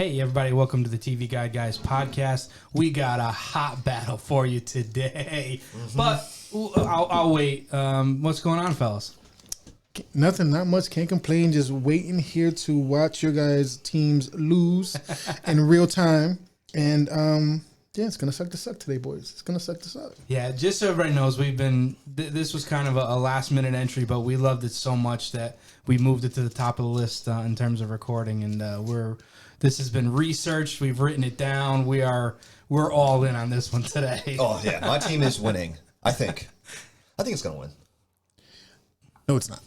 Hey, everybody, welcome to the TV Guide Guys podcast. We got a hot battle for you today, but I'll wait. What's going on, fellas? Nothing, not much. Can't complain. Just waiting here to watch your guys' teams lose in real time. And yeah, it's gonna suck to suck today, boys. It's gonna suck to suck. Yeah, just so everybody knows, we've been. This was kind of a last minute entry, but we loved it so much that we moved it to the top of the list in terms of recording, and This has been researched. We've written it down. We're all in on this one today. Oh yeah, my team is winning. I think it's gonna win. No, it's not.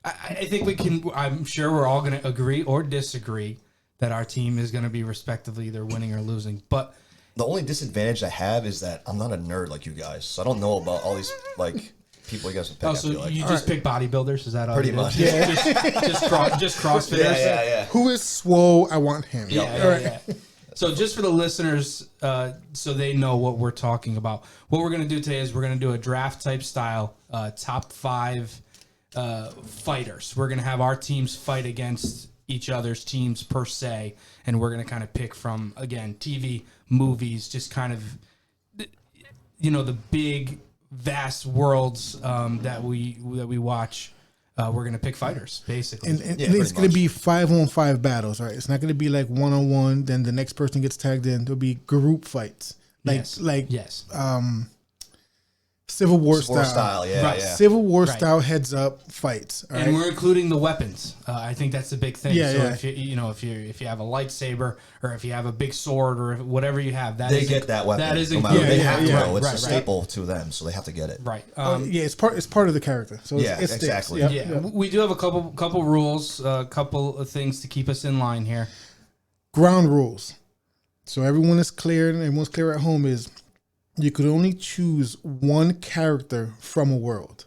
I think we can. I'm sure we're all going to agree or disagree that our team is going to be respectively either winning or losing. But the only disadvantage I have is that I'm not a nerd like you guys, so I don't know about all these like people you guys would pick. Oh, so you just pick bodybuilders? Is that all? Pretty much. Yeah. just CrossFitters. Yeah. Who is swole? I want him. Yeah. So just for the listeners, so they know what we're talking about, what we're going to do today is we're going to do a draft type style top 5 fighters. We're going to have our teams fight against each other's teams per se, and we're going to kind of pick from, again, TV, movies, just kind of, the big, vast worlds that we watch. We're going to pick fighters, basically. And it's going to be 5-on-5 battles, right? It's not going to be like 1-on-1, then the next person gets tagged in. There'll be group fights. Yes. Civil War style. Yeah. Civil War style heads up fights. And right? We're including the weapons. I think that's the big thing. Yeah, so if you have a lightsaber or if you have a big sword or what you have, they get that weapon. That is no matter, they have to go. It's a staple to them, so they have to get it. Right. It's part of the character. So it's exactly. Yep. We do have a couple rules, a couple of things to keep us in line here. Ground rules. So everyone's clear at home is you could only choose one character from a world.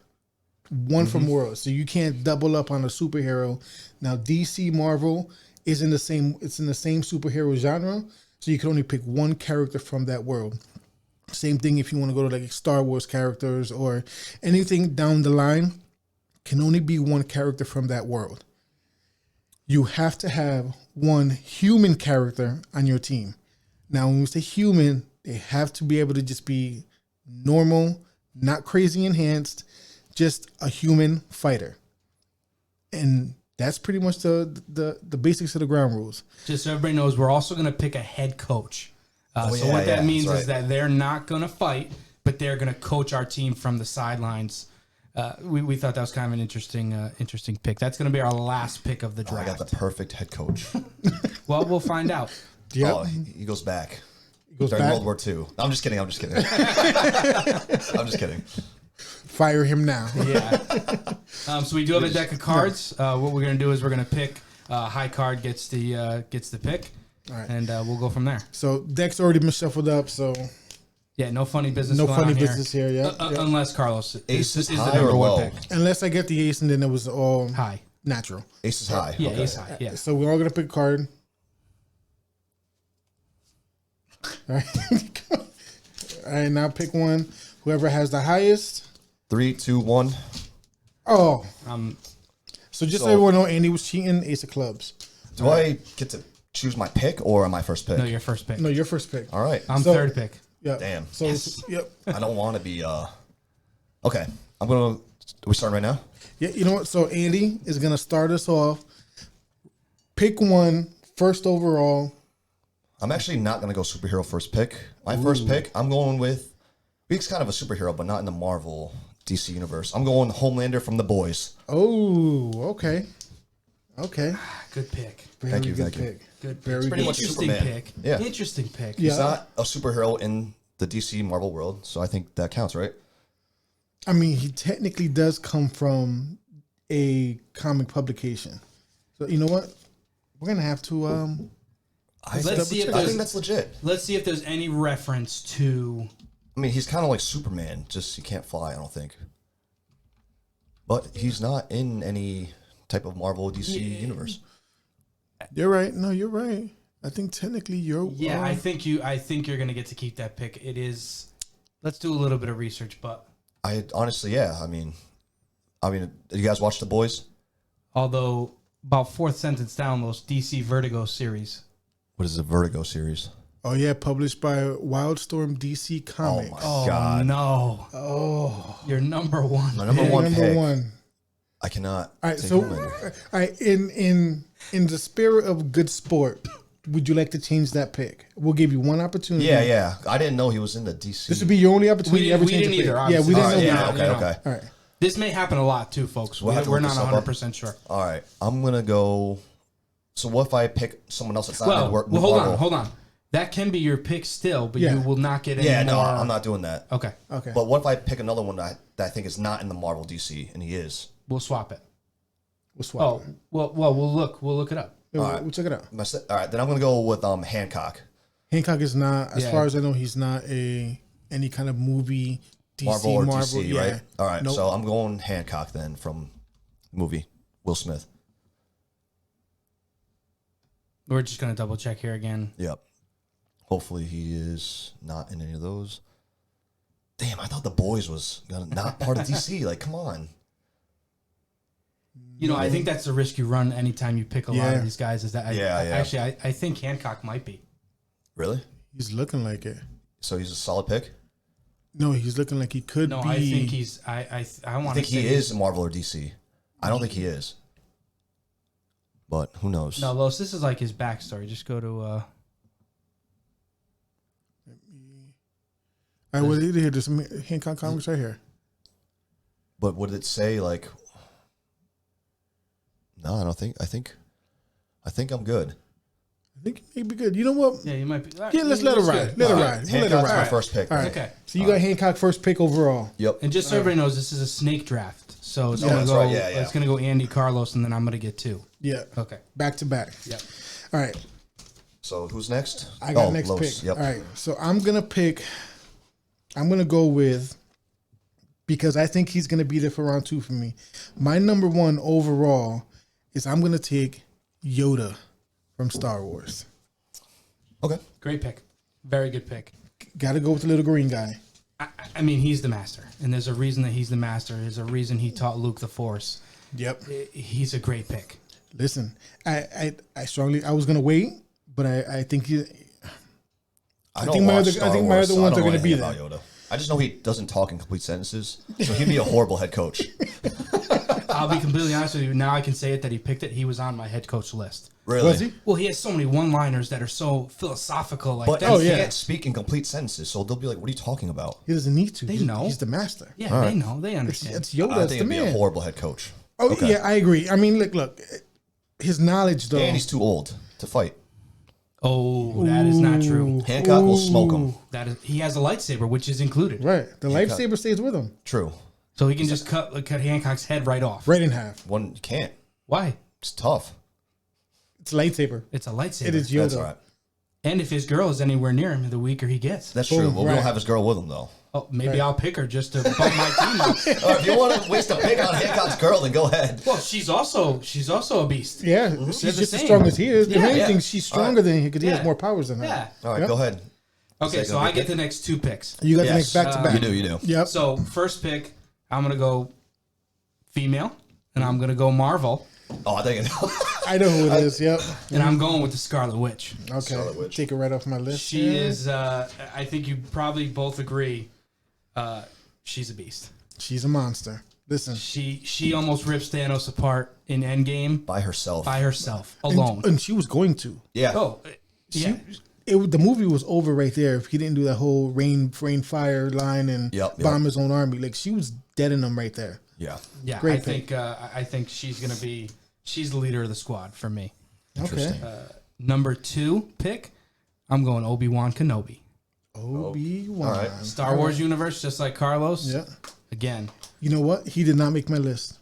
From a world. So you can't double up on a superhero. Now DC Marvel is in the same superhero genre, so you can only pick one character from that world. Same thing if you want to go to like Star Wars characters or anything down the line, can only be one character from that world. You have to have one human character on your team. Now, when we say human, they have to be able to just be normal, not crazy enhanced, just a human fighter. And that's pretty much the basics of the ground rules. Just so everybody knows, we're also going to pick a head coach. What that means is that they're not going to fight, but they're going to coach our team from the sidelines. We thought that was kind of an interesting pick. That's going to be our last pick of the draft. I got the perfect head coach. Well, we'll find out. Yep. Oh, he goes back. Goes during back? World War II. No, I'm just kidding. I'm just kidding. Fire him now. Yeah. So we do have a deck of cards. What we're going to do is we're going to pick. High card gets the pick. All right. And we'll go from there. So deck's already been shuffled up. So yeah, no funny business. No going funny on business here. Yeah. Unless Carlos Ace is the high number or one low? pick. Unless I get the ace, and then it was all High. natural. Ace is high. Yeah, Okay. ace high. Yeah. So we're all gonna pick a card. All right. All right. Now pick one. Whoever has the highest. 3, 2, 1. Oh. So So- everyone know, Andy was cheating. Ace of clubs. Do I get to choose my pick or am I first pick? No, your first pick. No, your first pick. All right. I'm So- third pick. Yeah. Damn. So Yes. yep. I don't want to be. Okay. Are we starting right now? Yeah. You know what? So Andy is gonna start us off. Pick one first overall. I'm actually not going to go superhero first pick. My first pick, I'm going with. He's kind of a superhero, but not in the Marvel DC universe. I'm going Homelander from The Boys. Oh. Okay. Okay. Good pick. Very Thank you, good thank you. pick. Good pick. Very Pretty good. much Interesting Superman. pick. Yeah. Interesting pick. Yeah. He's not a superhero in the DC Marvel world, so I think that counts, right? I mean, he technically does come from a comic publication. So you know what? We're gonna have to. I Let's see if think there's- that's legit. Let's see if there's any reference to. I mean, he's kind of like Superman, just he can't fly, I don't think. But he's not in any type of Marvel DC universe. You're right. No, you're right. I think technically you're. Yeah, I think you're gonna get to keep that pick. It is. Let's do a little bit of research, but I honestly, yeah. I mean, you guys watch The Boys? although about fourth sentence down, those DC Vertigo series. What is the Vertigo series? Oh yeah, published by Wildstorm DC Oh Comics. my Oh god! no! Oh, Your number one. My number yeah, one number pick. one. I cannot. All right, take so Homelander. all right, in the spirit of good sport, would you like to change that pick? We'll give you one opportunity. Yeah. I didn't know he was in the DC. This would be your only opportunity. We to ever didn't change a either, pick. Yeah, we obviously. didn't All know. right, Yeah, yeah, you know. okay. All right. This may happen a lot too, folks. We'll have to We're look not this up. 100% sure. All right, I'm gonna go. So what if I pick someone else that's not Well, in work? hold on. That can be your pick still, but Yeah. you will not get any Yeah, more. no, I'm not doing that. Okay, Okay. But what if I pick another one that I think is not in the Marvel DC and he is? we'll swap it. We'll swap. Oh, well, we'll look it up. We'll, all right. we'll check it out. All right, then I'm gonna go with Hancock. Hancock is not, as Yeah. far as I know, he's not any kind of movie DC Marvel or DC, yeah. right? All right, Nope. so I'm going Hancock then from movie Will Smith. We're just gonna double check here again. Yep. Hopefully he is not in any of those. Damn, I thought The Boys was not part of DC. Like, come on. You know, I think that's the risk you run anytime you pick a lot Yeah. of these guys. Is that Yeah. actually I think Hancock might be. Really? He's looking like it. So he's a solid pick? No, he's looking like he could No, be. I think he's. I I want to think he is Marvel or DC. I don't think he is. But who knows? No, Los, this is like his backstory. Just go to. All right, well, here, there's some Hancock comics right here. But would it say like? No, I don't think. I think I'm good. I think he may be good. You know what? Yeah, you might be. Yeah, let's let it ride. Let it ride. We'll let it Hancock's my ride. first pick. All right. Okay. So you got Hancock first pick overall. Yep. And just so everybody knows, this is a snake draft. So it's gonna that's go. right. Yeah. It's gonna go Andy Carlos, and then I'm gonna get two. Yeah. Okay. Back to back. Yep. All right. So who's next? I got next Los. pick. Yep. All right. So I'm going to go with, because I think he's going to be there for round two for me. My number one overall is I'm going to take Yoda from Star Wars. Okay. Great pick. Very good pick. Got to go with the little green guy. I mean, he's the master, and there's a reason that he's the master. There's a reason he taught Luke the Force. Yep. He's a great pick. Listen, I was going to wait, but I think I think my other ones are going gonna to be there. Yoda. I just know he doesn't talk in complete sentences, so he'd be a horrible head coach. I'll be completely honest with you. Now I can say it that he picked it. He was on my head coach list. Really? was he? Well, he has so many one-liners that are so philosophical. Like But that. he yeah. can't speak in complete sentences, so they'll be like, "What are you talking about?" He doesn't need to. They He's, know. He's the master. Yeah, they know. They understand. It's Yoda. I That's think the he'd be a man. horrible head coach. Oh, Okay. yeah, I agree. I mean, look. His knowledge, though. And he's too old to fight. Oh, that is not true. Hancock will smoke him. That is, he has a lightsaber, which is included, Right. The lightsaber stays with him. True. so he can just cut Hancock's head right off. Right in half. One you can't. Why? It's tough. It's a lightsaber. It's a lightsaber. It is That's Yoda. all right. And if his girl is anywhere near him, the weaker he gets. That's true. Well, we right. don't have his girl with him though. Oh, maybe I'll pick her just to bump my team up. If you want to waste a pick on Hancock's girl, then go ahead. Well, she's also a beast. Yeah, They're she's the just as same. strong as he is. If Yeah, anything, yeah. she's stronger than him because he Yeah. has more powers than her. Yeah. All right, Yep. go ahead. Okay, Is that so gonna I be get good? the next two picks. You got the Yes. next back to back. You do. Yep. So first pick, I'm gonna go female, and I'm gonna go Marvel, Oh, I think I know who it is. Yep. and I'm going with the Scarlet Witch. Okay. Scarlet Witch. Take it right off my list. She Yeah. is. I think you probably both agree. She's a beast. She's a monster. Listen. She almost rips Thanos apart in Endgame by herself. by herself alone. And she was going to. Yeah. Oh, yeah. The movie was over right there if he didn't do that whole rain fire line and Yep. bomb his own army. Like, she was deading them right there. Yeah. Yeah, Great I think she's gonna be. She's the leader of the squad for me. Interesting. Number two pick, I'm going Obi-Wan Kenobi. Obi-Wan. All right. Star Wars universe, just like Carlos. Yeah. Again, You know what? He did not make my list.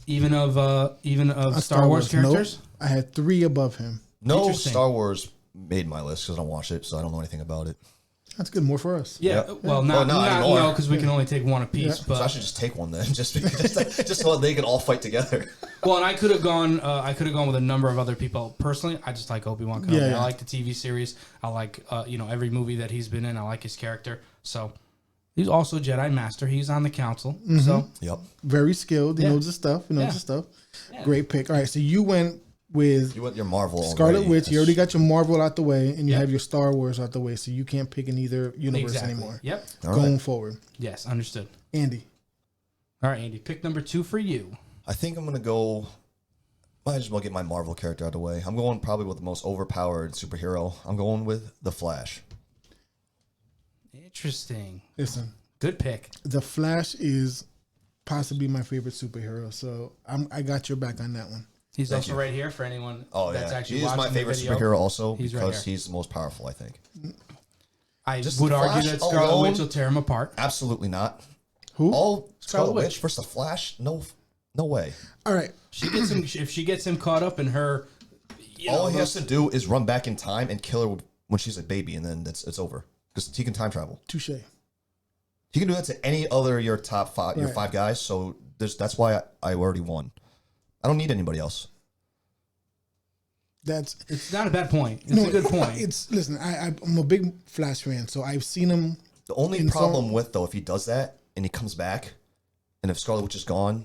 even of Star Wars characters. Nope. I had 3 above him. No Interesting. Star Wars made my list because I don't watch it, so I don't know anything about it. That's good. More for us. Yeah, Yep. well, Well, not anymore. no, because we can only take one apiece. Yeah. But So I should just take one then, just so they can all fight together. well, and I could have gone. I could have gone with a number of other people. Personally, I just like Obi-Wan Kenobi. Yeah. I like the TV series. I like every movie that he's been in. I like his character. So he's also a Jedi Master. He's on the council. So Yep. Very skilled. He Yeah. knows his stuff. He knows Yeah. his stuff. Yeah. Great pick. All right. So you went with You want your Marvel Scarlet already. Witch. You already got your Marvel out the way, and you Yep. have your Star Wars out the way, so you can't pick in either universe anymore. Yep. All Going right. forward, Yes, understood. Andy. All right, Andy, pick number 2 for you. I think I'm gonna go. Might as well get my Marvel character out of the way. I'm going probably with the most overpowered superhero. I'm going with the Flash. Interesting. Listen, Good pick. the Flash is possibly my favorite superhero, so I got your back on that one. He's Thank also you. right here for anyone Oh that's yeah, actually he is watching my favorite the video. superhero also He's right because here. he's the most powerful. I think. I Just would the argue Flash that Scarlet alone- Witch will tear him apart. Absolutely not. Who? All Scarlet Witch. Witch versus the Flash? No way. All right. She gets him if she gets him caught up in her. All he has to do is run back in time and kill her when she's a baby, and then it's over because he can time travel. Touche. He can do that to any other your top five, your Right. 5 guys. So that's why I already won. I don't need anybody else. That's It's not a bad point. It's a good point. It's listen. I'm a big Flash fan, so I've seen him. The only In problem some- with though, if he does that and he comes back, and if Scarlet Witch is gone,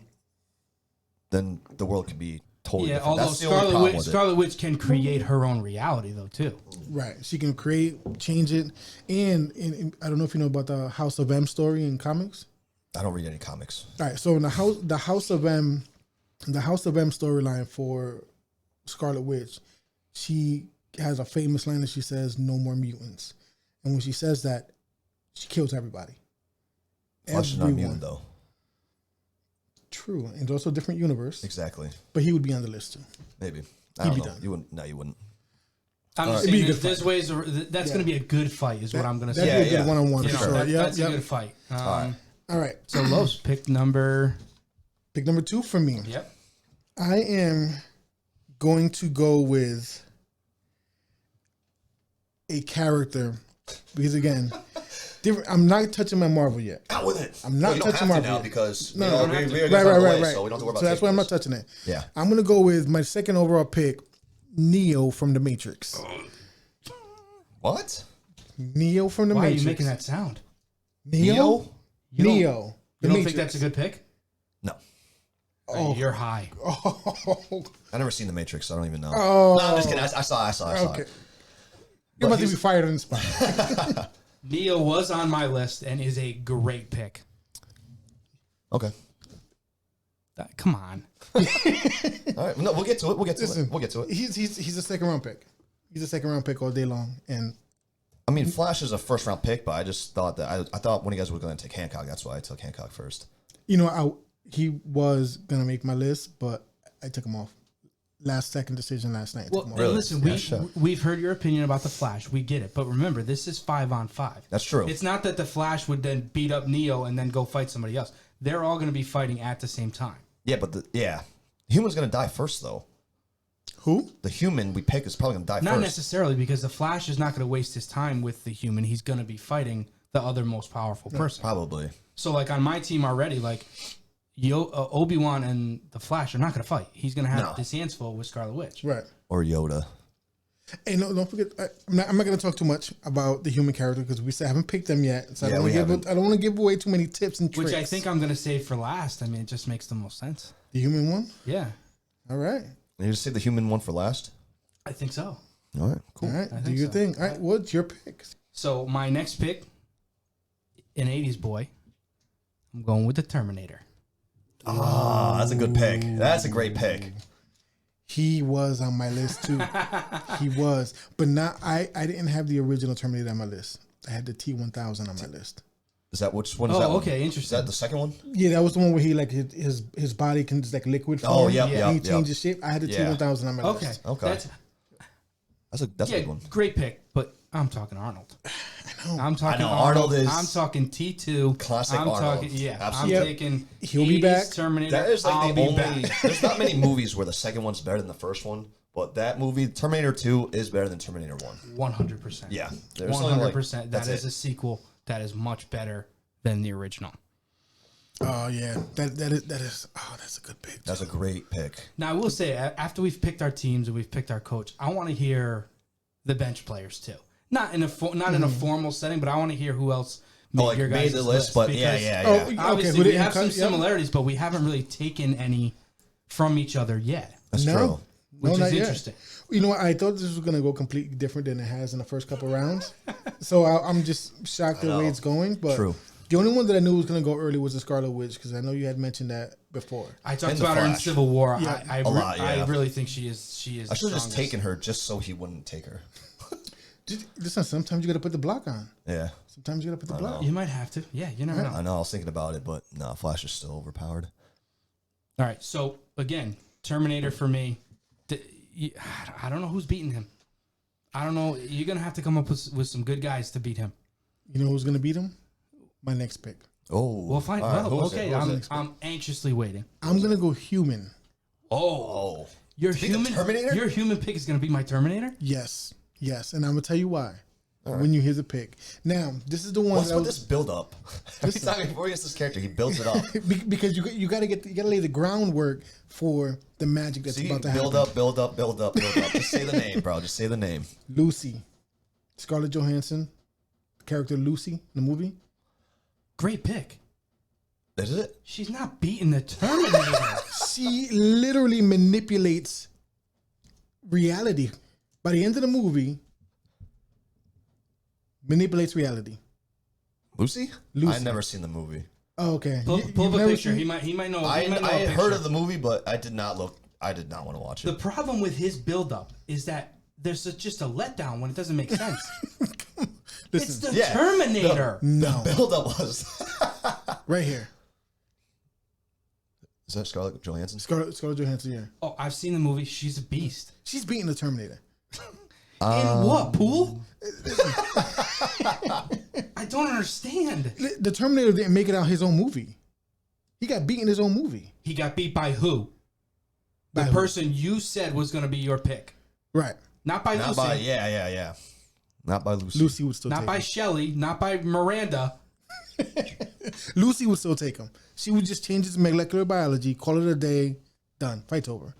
then the world could be totally Yeah, different. although That's the only problem with it. Scarlet Witch can create her own reality though too. Right. She can create, change it, and I don't know if you know about the House of M story in comics. I don't read any comics. All right. So in the House of M storyline for Scarlet Witch, she has a famous line that she says, "No more mutants," and when she says that, she kills everybody. Flash is not immune though. True, and it's also a different universe, Exactly. but he would be on the list too. Maybe. I He'd don't be know. done. You wouldn't. No, you wouldn't. I'm just It'd be saying a good there's fight. ways. That's going to be a good fight, is what I'm going to That'd say. be a good yeah. one-on-one You for know, sure. that's Yep. a good fight. right. All right. So Los, pick number. Pick number 2 for me. Yep. I am going to go with a character because again, different. I'm not touching my Marvel yet. Out with it. I'm not you don't touching have to Marvel now yet. because No, you no, know, don't have to. we're Right, against right, the right, way, right. so we don't have to worry about So that's why I'm not taking touching it. Yeah. I'm gonna go with my second overall pick, Neo from the Matrix. this. What? Neo from the Why are Matrix. you making that sound? Neo? Neo? You don't- Neo. You don't think that's a good pick? No. Oh. You're high. Oh, I've never seen The Matrix. So I don't even know. oh. No, I'm just kidding. I saw Okay. it. You're But about to be he's- fired on the spot. Neo was on my list and is a great pick. Okay. Come on. All right. No, we'll get to it. We'll get to Listen, it. We'll get to it. He's a second round pick. He's a second round pick all day long. And I mean, Flash is a first round pick, but I just thought that I thought one of you guys were going to take Hancock. That's why I took Hancock first. you know, he was gonna make my list, but I took him off. Last second decision last night. I Well, took him off. Really? listen, Yeah, sure. we've heard your opinion about the Flash. We get it, but remember, this is 5-on-5. That's true. It's not that the Flash would then beat up Neo and then go fight somebody else. They're all going to be fighting at the same time. Yeah, but human's going to die first though. Who? The human we pick is probably going to die Not first. necessarily, because the Flash is not going to waste his time with the human. He's going to be fighting the other most powerful person. Probably. So, like on my team already, like Obi-Wan and the Flash are not going to fight. He's going to have No. his hands full with Scarlet Witch. Right. Or Yoda. Hey, no, don't forget. I'm not going to talk too much about the human character because we still haven't picked them yet. So Yeah, I we don't want to give away too many tips and tricks. Which I think I'm going to save for last. I mean, it just makes the most sense. the human one. Yeah, All right. You just say the human one for last. I think so. All right. Cool. All right. I Do think your so. thing. All right. What's your pick? So my next pick, an 80s boy, I'm going with the Terminator. Ah, that's a good pick. That's a great pick. He was on my list too. He was, but not. I didn't have the original Terminator on my list. I had the T-1000 on my list. Is that which one is Oh, that? one? okay, Is interesting. that the second one? Yeah, that was the one where he like his body can just like liquid form. Oh, yep, Yeah. yep, And he yep. changes shape. I had the Yeah. T-1000 on my Okay, list. Okay. That's a Yeah, good one. great pick, but I'm talking Arnold. I'm talking I know, Arnold is I'm talking T2. classic I'm Arnold. talking, yeah. Absolutely. I'm Yep. taking He'll be 80s back. Terminator. That is like I'll the be only. back. There's not many movies where the second one's better than the first one, but that movie, Terminator 2, is better than Terminator 1. 100%. Yeah. There's only, like, 100%. That that's is a sequel that is much better than the original. Oh yeah, that is. Oh, that's a good pick. That's a great pick. Now, I will say, after we've picked our teams and we've picked our coach, I want to hear the bench players too. Not in a formal setting, but I want to hear who else made your guys' made the list, but yeah. Oh, Obviously, okay. Who we didn't have some cut? Yep. similarities, but we haven't really taken any from each other yet. That's No. true. which is not yet. interesting. You know what? I thought this was gonna go completely different than it has in the first couple rounds. So I'm just shocked at the way it's going. But True. the only one that I knew was gonna go early was the Scarlet Witch because I know you had mentioned that before. I talked In the about her in Flash. Civil War. Yeah. I really think she is. I should have just taken her just so he wouldn't take her. Listen, sometimes you gotta put the block on. Yeah. Sometimes you gotta put the block. You might have to. Yeah, you never know. I know. I was thinking about it, but no, Flash is still overpowered. All right. So again, Terminator for me. I don't know who's beating him. I don't know. You're gonna have to come up with some good guys to beat him. You know who's gonna beat him? My next pick. Oh, We'll find. all right, Well, who's okay. it? I'm anxiously waiting. I'm gonna go human. Oh, Your beat the human Terminator? Your human pick is gonna be my Terminator. Yes, and I'm gonna tell you why. When you hear the pick. Now, this is the one. what's that with was, this build up? Every time before he gets this character, he builds it up. because you gotta lay the groundwork for the magic that's See, about to happen. build up. Just say the name, bro. Just say the name. Lucy, Scarlett Johansson, character Lucy in the movie. Great pick. Is it? She's not beating the Terminator. She literally manipulates reality. By the end of the movie, manipulates reality. Lucy? Lucy. I've never seen the movie. Oh, okay. Pull You've up a never picture. seen- He might know. I He might know a had picture. heard of the movie, but I did not want to watch The it. problem with his buildup is that there's just a letdown when it doesn't make sense. It's the Yeah. Terminator. No, The build up was. right here. Is that Scarlett Johansson? Scarlett Johansson. Yeah, Oh, I've seen the movie. She's a beast. she's beating the Terminator. In what pool? I don't understand. The Terminator didn't make it out his own movie. He got beaten in his own movie. He got beat by who? The By who? person you said was going to be your pick. Right. Not by Not Lucy. by yeah. Not by Lucy. Lucy would still Not take by him. Shelley. Not by Miranda. Lucy would still take him. She would just change his molecular biology, call it a day, done. Fight's over.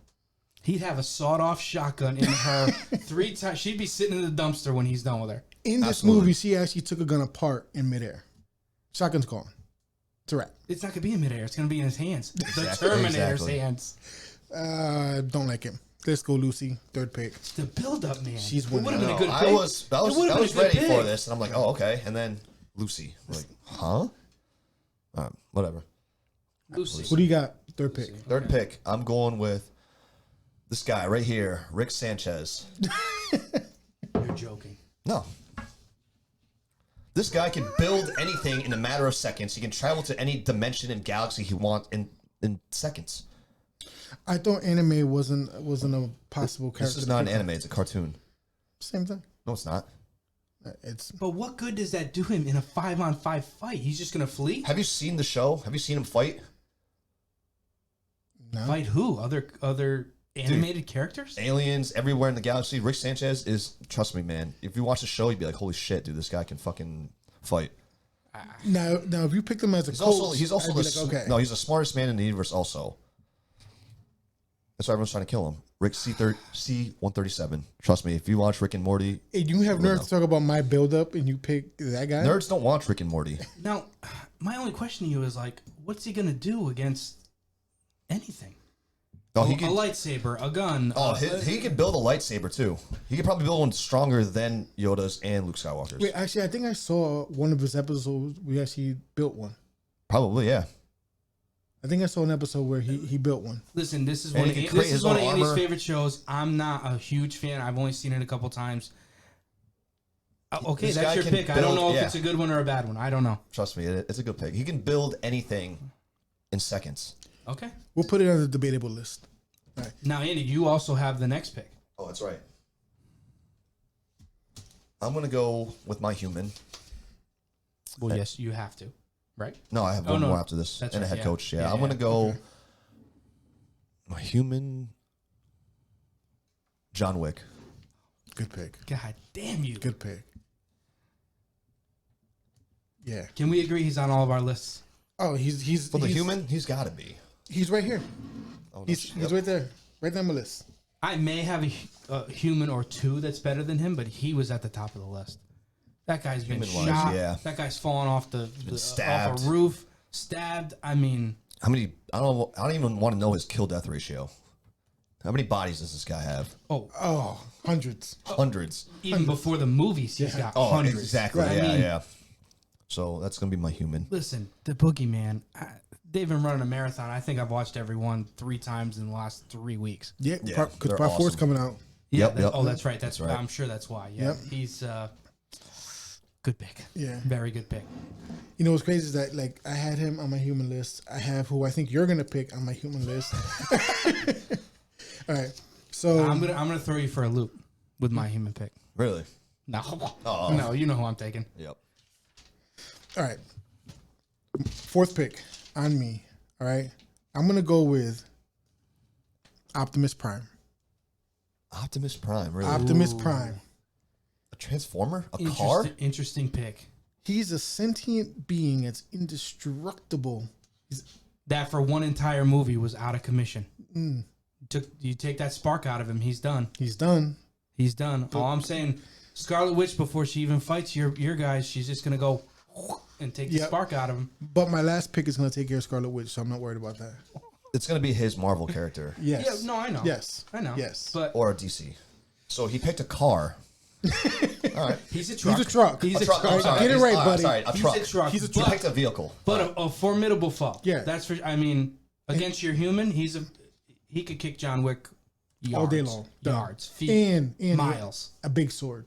He'd have a sawed-off shotgun in her 3 times. She'd be sitting in the dumpster when he's done with her. In this Absolutely. movie, she actually took a gun apart in midair. Shotgun's gone. It's a wrap. It's not going to be in midair. It's going to be in his hands. The Exactly, Terminator's exactly. hands. Don't like him. Let's go, Lucy. Third pick. The build-up, man. She's It would have winning. been a good I pick. was It would've been a good ready for pick. this, and I'm like, oh okay, and then Lucy, I'm like, huh? Whatever. Lucy. What do you got? Third pick. Third pick, I'm going with this guy right here, Rick Sanchez. You're joking. No. This guy can build anything in a matter of seconds. He can travel to any dimension and galaxy he wants in seconds. I thought anime wasn't a possible character. This is not an anime, it's a cartoon. Same thing. No, it's not. It's But what good does that do him in a 5-on-5 fight? He's just going to flee? Have you seen the show? Have you seen him fight? no. Fight who? Other animated characters? Aliens everywhere in the galaxy. Rick Sanchez is, trust me, man. If you watch the show, you'd be like, holy shit, dude, this guy can fucking fight. Now, if you picked him as a He's coach, also I'd be the like, okay. no, he's the smartest man in the universe. Also, that's why everyone's trying to kill him. Rick C-137. Trust me, if you watch Rick and Morty, Hey, you have nerve to talk about my build-up and you pick that guy? nerds don't watch Rick and Morty. Now, my only question to you is like, what's he going to do against anything? Oh, A he can. lightsaber, a gun. Oh, he can build a lightsaber too. He could probably build one stronger than Yoda's and Luke Skywalker's. Wait, actually, I think I saw one of his episodes. We actually built one. Probably, yeah. I think I saw an episode where he built one. Listen, this is And one he of, can create this his is one of own Andy's armor. favorite shows. I'm not a huge fan. I've only seen it a couple times. Okay, This that's guy your can pick. I don't build- know if yeah. it's a good one or a bad one. I don't know. Trust me, it's a good pick. He can build anything in seconds. Okay. We'll put it on the debatable list. Now, Andy, you also have the next pick. Oh, that's right. I'm gonna go with my human. Well, yes, you have to, right? No, I have Oh, one no. more after this, That's and a right, head yeah. coach. Yeah, Yeah, I'm gonna yeah. go. My human. John Wick. Good pick. God damn you. Good pick. Yeah. Can we agree he's on all of our lists? Oh, he's For the human, he's got to be. He's right here. Oh, no He's shit. right there. Right there on my list. I may have a human or two that's better than him, but he was at the top of the list. That guy's been Human-wise, shot. yeah. That guy's fallen off stabbed. off a roof, stabbed. I mean, How many? I don't even want to know his kill death ratio. How many bodies does this guy have? Oh, hundreds. Hundreds. Even before the movies, he's got Oh, hundreds. exactly. Right? Yeah, I mean, yeah. So that's gonna be my human. Listen, the Boogeyman. They've been running a marathon. I think I've watched every one 3 times in the last 3 weeks. Yeah, Yeah, because they're part 4 is awesome. coming out. Yeah. Yep. Oh, that's right. That's right. I'm sure that's why. Yeah. Yep. He's good pick. Yeah. Very good pick. You know what's crazy is that like I had him on my human list. I have who I think you're gonna pick on my human list. All right, so I'm gonna throw you for a loop with my human pick. Really? No. Oh. No, you know who I'm taking. Yep. all right, 4th pick on me. All right, I'm gonna go with Optimus Prime. Optimus Prime. Really? Optimus Prime. A transformer? A car? Interesting pick. He's a sentient being that's indestructible. That for one entire movie was out of commission. Mm. You take that spark out of him, he's done. He's done. He's done. All I'm saying, Scarlet Witch, before she even fights your guys, she's just gonna go and take the Yep. spark out of him. But my last pick is gonna take care of Scarlet Witch, so I'm not worried about that. It's gonna be his Marvel character Yes. Yeah, no, I know. Yes. I know. Yes. But or a DC. So he picked a car. All right. he's a truck. He's a truck. He's A a truck. truck. I'm sorry. Get it He's- right, all buddy. Sorry, a He's truck. a truck. He's a He truck. picked a vehicle. But a formidable foe. Yeah. That's for. I mean, against your human, he could kick John Wick yards, All day long. Done. yards, feet, And miles. a big sword.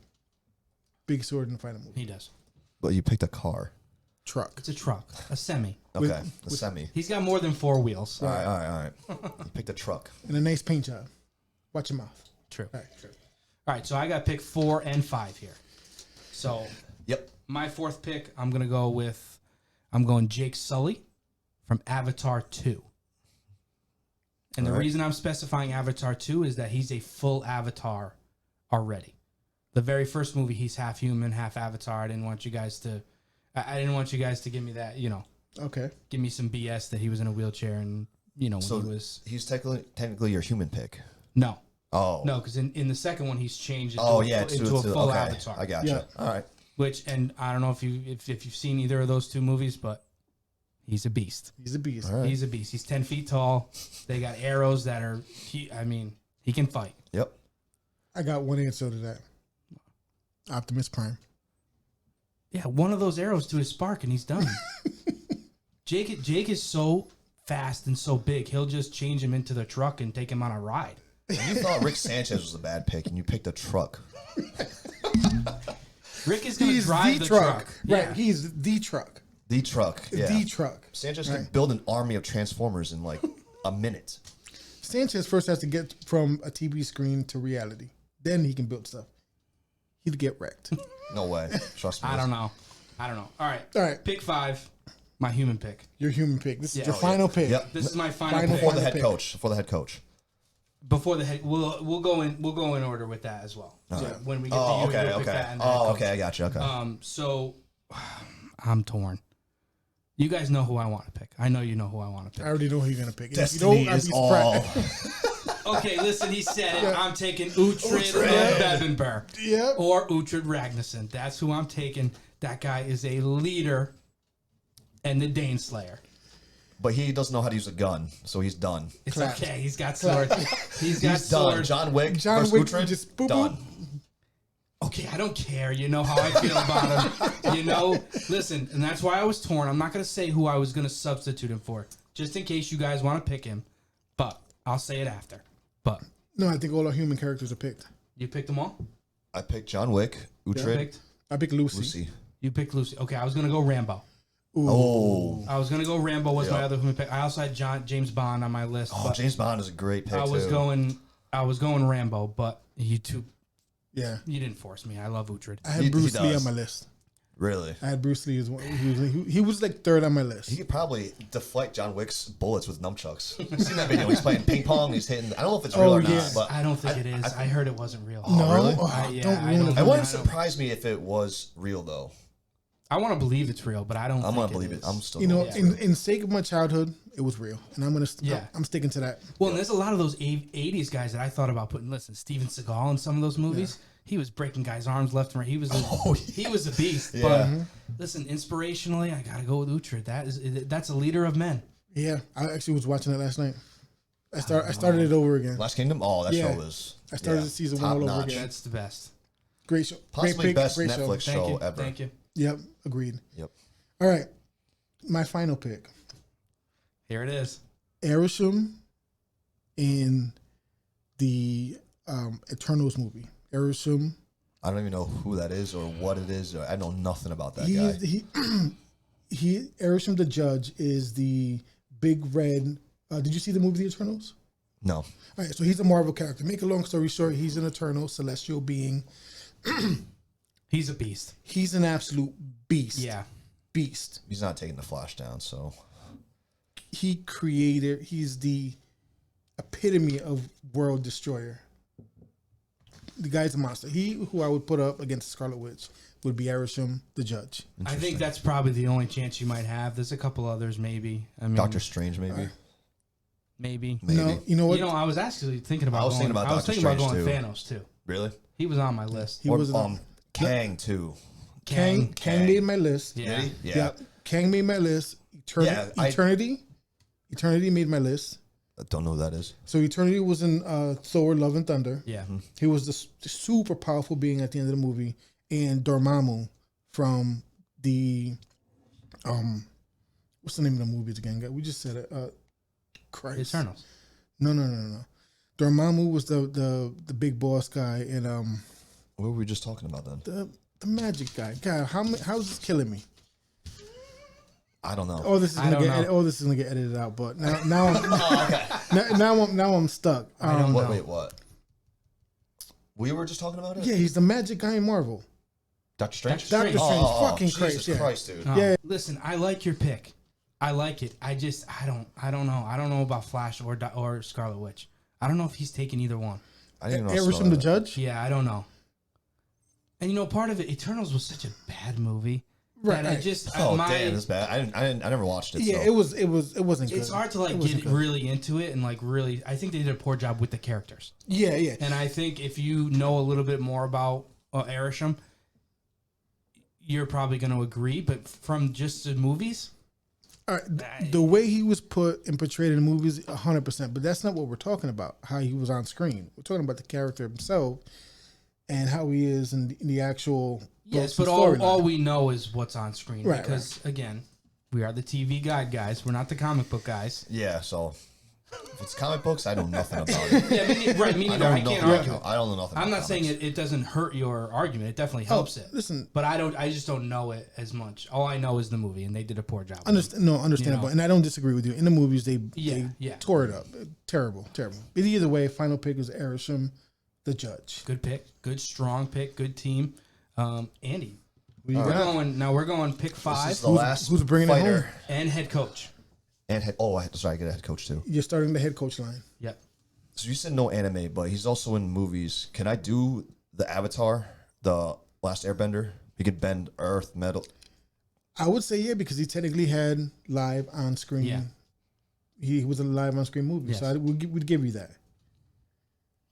Big sword in the final movie. He does. But you picked a car. Truck. It's a truck, a semi. Okay. A semi. He's got more than 4 wheels. All right. You picked a truck. And a nice paint job. Watch your mouth. True. All right. Sure. All right, so I got pick 4 and 5 here. So Yep. my 4th pick, I'm going Jake Sully from Avatar 2. And the All right. reason I'm specifying Avatar 2 is that he's a full Avatar already. The very first movie, he's half human, half Avatar. I didn't want you guys to give me that, Okay. give me some BS that he was in a wheelchair and, when So he was... he's technically your human pick. No. Oh. No, because in the second one, he's changed into, Oh a, yeah. into a full okay. Avatar. I got you. Yeah. All right. Which, and I don't know if you've seen either of those 2 movies, but he's a beast. He's a beast. All right. He's a beast. He's 10 feet tall. They got arrows that are, he can fight. Yep. I got one answer to that. Optimus Prime. Yeah, one of those arrows to his spark and he's done. Jake is so fast and so big, he'll just change him into the truck and take him on a ride. And you thought Rick Sanchez was a bad pick, and you picked a truck. Rick is going to He's drive the the truck. truck. Right. Yeah. He's the truck. The truck. Yeah. The truck. Sanchez Right. could build an army of Transformers in like a minute. Sanchez first has to get from a TV screen to reality. Then he can build stuff. He'd get wrecked. No way. Trust me. I don't know. All right. All right. Pick 5, my human pick. Your human pick. This is Yeah. your Oh, final pick. Yep. This is my final Final pick. Before the Final head pick. coach. Before the head coach. Before the head, we'll go in order with that as well. So when we get Oh, to you, okay, we'll pick okay. that and the head Oh, coach. okay, I got you. Okay. So I'm torn. You guys know who I want to pick. I know you know who I want to I pick. already know who you're gonna pick. If you Destiny don't, I'd is be all. surprised. Okay, listen, he said it. I'm taking Uhtred Bevenberg Yep. or Uhtred Ragnarsson. That's who I'm taking. That guy is a leader and the Dane Slayer. But he doesn't know how to use a gun, so he's done. It's Clapped. okay. He's got sword. He's got He's done. sword. John Wick John versus Wick Uhtred, just boop, done. Okay, I don't care. You know how I feel about him. Listen, and that's why I was torn. I'm not going to say who I was going to substitute him for, just in case you guys want to pick him. But I'll say it after. But No, I think all our human characters are picked. you picked them all? I picked John Wick, You Uhtred, picked? I picked Lucy. Lucy. You picked Lucy. Okay, I was going to go Rambo. Oh. I was going to go Rambo was my Yeah. other human pick. I also had James Bond on my list. Oh, but James Bond is a great pick I was too. going Rambo, but you Yeah. didn't force me. I love Uhtred. I had He Bruce Lee does. on my list. Really? I had Bruce Lee as one. He was like 3rd on my list. He could probably deflect John Wick's bullets with nunchucks. You've seen that video? He's playing ping pong. He's hitting. I don't know if it's real or yeah. not, but I don't think it is. I heard it wasn't real. No, really? Yeah, don't I ruin don't- it. it wouldn't I don't- surprise me if it was real though. I want to believe it's real, but I don't. I'm think gonna believe it. is. I'm still. You know, gonna believe in sake of my childhood, it was real, and I'm gonna. Yeah. I'm sticking to that. Well, and there's a lot of those 80s guys that I thought about putting. Listen, Steven Seagal in some of those movies, he was breaking guys' arms left and right. He was he was a beast. Yeah. But listen, inspirationally, I gotta go with Uhtred. That's a leader of men. Yeah, I actually was watching it last night. I started it over again. Last Kingdom. Oh, that Yeah. show was. I started the season top 1 all over notch. again. That's the best. Great show. Possibly great pick, best great Netflix Thank show you. ever. Thank you. Yep, agreed. Yep. All right, my final pick. Here it is. Arishem in the Eternals movie. Arishem. I don't even know who that is or what it is. I know nothing about that He guy. Arishem the Judge is the big red. Did you see the movie The Eternals? No. All right, so he's a Marvel character. Make a long story short, he's an eternal celestial being. He's a beast. He's an absolute beast. Yeah. Beast. He's not taking the Flash down, so. He's the epitome of world destroyer. The guy's a monster. He who I would put up against Scarlet Witch would be Arishem the Judge. I think that's probably the only chance you might have. There's a couple others, maybe. I mean, Doctor Strange, maybe. maybe. Maybe. No, you know what? You know, I was actually thinking about. I was thinking about Doctor Strange, going too. Thanos too. Really? He was on my list. He was Kang, too. Kang made my list. Yeah. Did he? Yeah. Yep. Kang made my list. Eternity made my list. I don't know who that is. So Eternity was in Thor: Love and Thunder. Yeah. He was the super powerful being at the end of the movie, and Dormammu from the what's the name of the movies again? We just said it. Christ. Eternals. No. Dormammu was the big boss guy, and What were we just talking about then? the magic guy. God, how is this killing me? I don't know. Oh, this is I gonna don't know. this is gonna get edited out. But now I'm stuck. Wait, what? We were just talking about it? Yeah, he's the magic guy in Marvel. Doctor Strange? Doctor Strange. Fucking Jesus Christ, yeah. Christ, dude. Yeah. Listen, I like your pick. I like it. I don't know. I don't know about Flash or Scarlet Witch. I don't know if he's taking either one. I didn't know. Arishem the Judge. Yeah, I don't know. And you know, part of it, Eternals was such a bad movie. Right. That I just Oh, damn, that's bad. I never watched it. Yeah, so. it wasn't good. It's hard to get really into it and really. I think they did a poor job with the characters. Yeah. And I think if you know a little bit more about Arishem, you're probably going to agree. But from just the movies, All right, the way he was put and portrayed in the movies, 100%. But that's not what we're talking about. How he was on screen. We're talking about the character himself and how he is in the actual. yes, but all we know is what's on screen because again, we are the TV guys. We're not the comic book guys. Yeah, so if it's comic books, I know nothing about it. Yeah, me neither. I can't argue. I don't know nothing. I'm about not saying comics. it doesn't hurt your argument. It definitely helps it. Listen, But I just don't know it as much. All I know is the movie, and they did a poor job. understandable, You know? and I don't disagree with you. In the movies, they Yeah. tore it up. Terrible. But either way, final pick was Arishem the Judge. Good pick, good strong pick, good team. Andy, What you we're got? going pick This 5 is the last who's bringing it fighter. home? and head coach. And sorry, I get a head coach too. You're starting the head coach line. Yep. So you said no anime, but he's also in movies. Can I do the Avatar, the Last Airbender? He could bend earth, metal. I would say yeah, because he technically had live on screen. Yeah. He was a live on screen movie, Yes. so we'd give you that.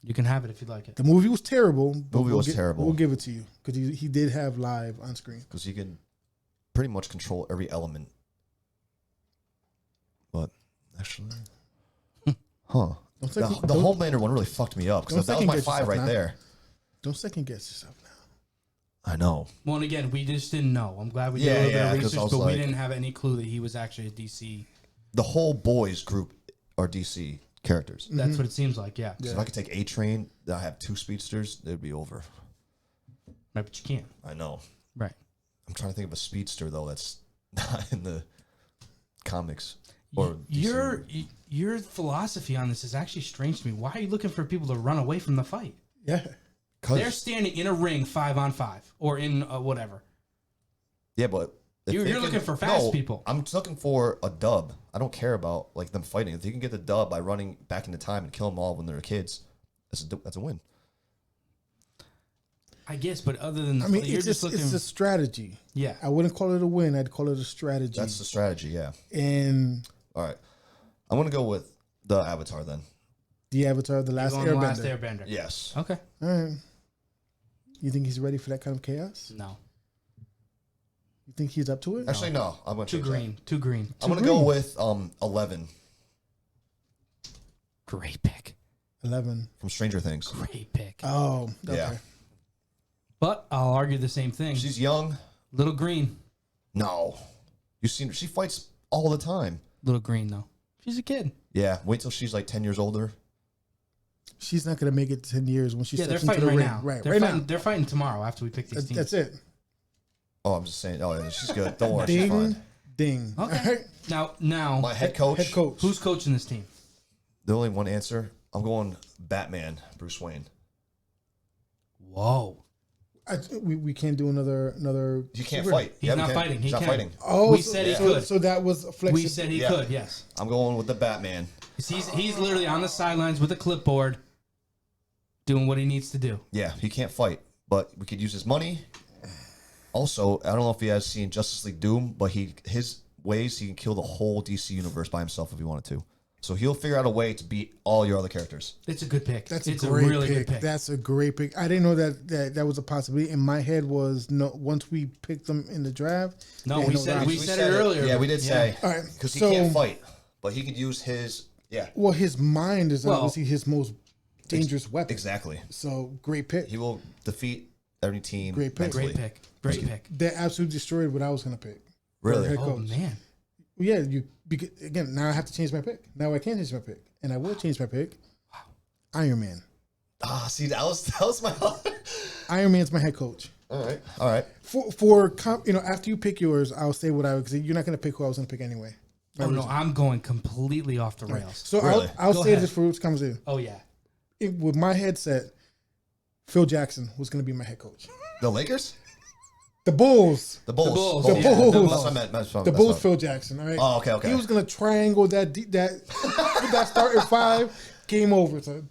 You can have it if you'd like it. The movie was terrible. But Movie was terrible. We'll give it to you because he did have live on screen. Because he can pretty much control every element. But actually, huh? Don't The second- Homelander one really fucked me up because don't that was my second guess 5 yourself right now. there. Don't second guess yourself now. I know. Well, and again, we just didn't know. I'm glad we did Yeah, a little yeah, bit of 'cause I research, was but we like- didn't have any clue that he was actually a DC. The whole boys group are DC characters. That's what it seems like. Yeah. So if I could take A-Train, I have 2 speedsters, it'd be over. Right, but you can't. I know. Right. I'm trying to think of a speedster though that's not in the comics or Your philosophy on this is actually strange to me. Why are you looking for people to run away from the fight? Yeah. They're standing in a ring 5-on-5 or in whatever. Yeah, but if You're they looking for fast people. I'm just looking for a dub. I don't care about them fighting. If you can get the dub by running back into time and kill them all when they're kids, that's a win. I guess, but other than I mean, you're it's just looking. it's a strategy. Yeah. I wouldn't call it a win. I'd call it a strategy. That's the strategy. Yeah. And All right. I'm gonna go with the Avatar then. the Avatar, the Last Going the Airbender. Last Airbender. Yes. Okay. All right. You think he's ready for that kind of chaos? No. You think he's up to it? Actually, no. I'm gonna Too change that. green. Too green. I'm gonna go with 11. Great pick. 11. From Stranger Things. Great pick. Oh, okay. Yeah. But I'll argue the same thing. She's young. Little green. No. You've seen her. She fights all the time. Little green, though. She's a kid. Yeah. Wait till she's like 10 years older. She's not going to make it 10 years when she Yeah, they're steps into fighting the right ring. now. Right, They're right fighting, now. They're fighting tomorrow after we pick these teams. That's it. Oh, I'm just saying. Oh, yeah, she's good. Don't worry. She's Ding, fine. ding. Okay. All right. Now, My head coach. Head coach. who's coaching this team? The only one answer. I'm going Batman, Bruce Wayne. Whoa. We can't do another. You can't superhero. fight. He's we not can't. fighting. He He's not can. fighting. Oh, We said he could. So that was flexible. We said he Yeah. could, yes. I'm going with the Batman. He's literally on the sidelines with a clipboard doing what he needs to do. Yeah, he can't fight, but we could use his money. Also, I don't know if he has seen Justice League Doom, but his ways he can kill the whole DC universe by himself if he wanted to. So he'll figure out a way to beat all your other characters. It's a good pick. That's it's a great really pick. good pick. That's a great pick. I didn't know that was a possibility. In my head was no. Once we picked them in the draft. No, they we had said option. it earlier. Yeah, we did say. All right, Because he so- can't fight, but he could use his. Yeah, Well, his mind is Well- obviously his most dangerous weapon. exactly. So great pick. He will defeat every team. Great pick. mentally. Great pick. Great pick. That absolutely destroyed what I was going to pick. Really? Head Oh, coach. man. Yeah, because, again, now I have to change my pick. Now I can't change my pick, and I will change my pick. Iron Man. Ah, see, that was my. Iron Man's my head coach. All right. After you pick yours, I'll say what I would. Because you're not going to pick who I was going to pick anyway. Oh, no, I'm going completely off the rails. So Really? I'll Go say ahead. this for what's comes in. Oh, yeah. With my headset, Phil Jackson was going to be my head coach. The Lakers? The Bulls. The Bulls. Bulls, The yeah, Bulls. That's what I meant. That's what The that's Bulls, what- Phil Jackson. All right. Oh, okay. He was going to triangle that starting five. Game over. So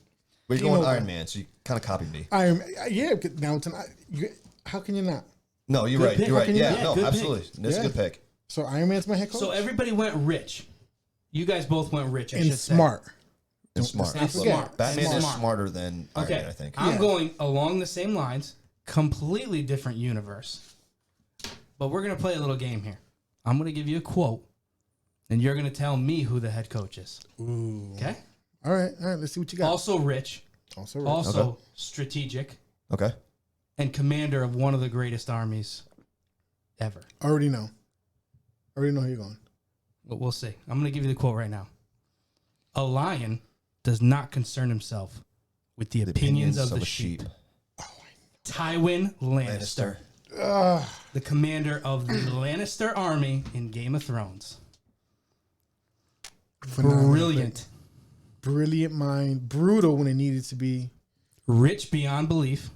We're Game going over. Iron Man, so you kind of copied me. Yeah. Now tonight, how can you not? No, you're Good right. pick. You're right. How can you- Yeah, yeah, no, good pick. absolutely. That's Yeah. a good pick. So Iron Man's my head coach. So everybody went rich. You guys both went rich, I and should say. smart. And smart. And smart. Batman And is smart. smarter than Iron Okay. Man, I think. I'm Yeah. going along the same lines, completely different universe. But we're going to play a little game here. I'm going to give you a quote, and you're going to tell me who the head coach is. Ooh. Okay? All right. Let's see what you got. Also rich, Also, also Okay. strategic, Okay. and commander of one of the greatest armies ever. already know who you're going. But we'll see. I'm going to give you the quote right now. A lion does not concern himself with the opinions of the sheep. Tywin Lannister. The commander of the Lannister army in Game of Thrones. Phenomenal Brilliant. pick. Brilliant mind. Brutal when it needed to be. Rich beyond belief.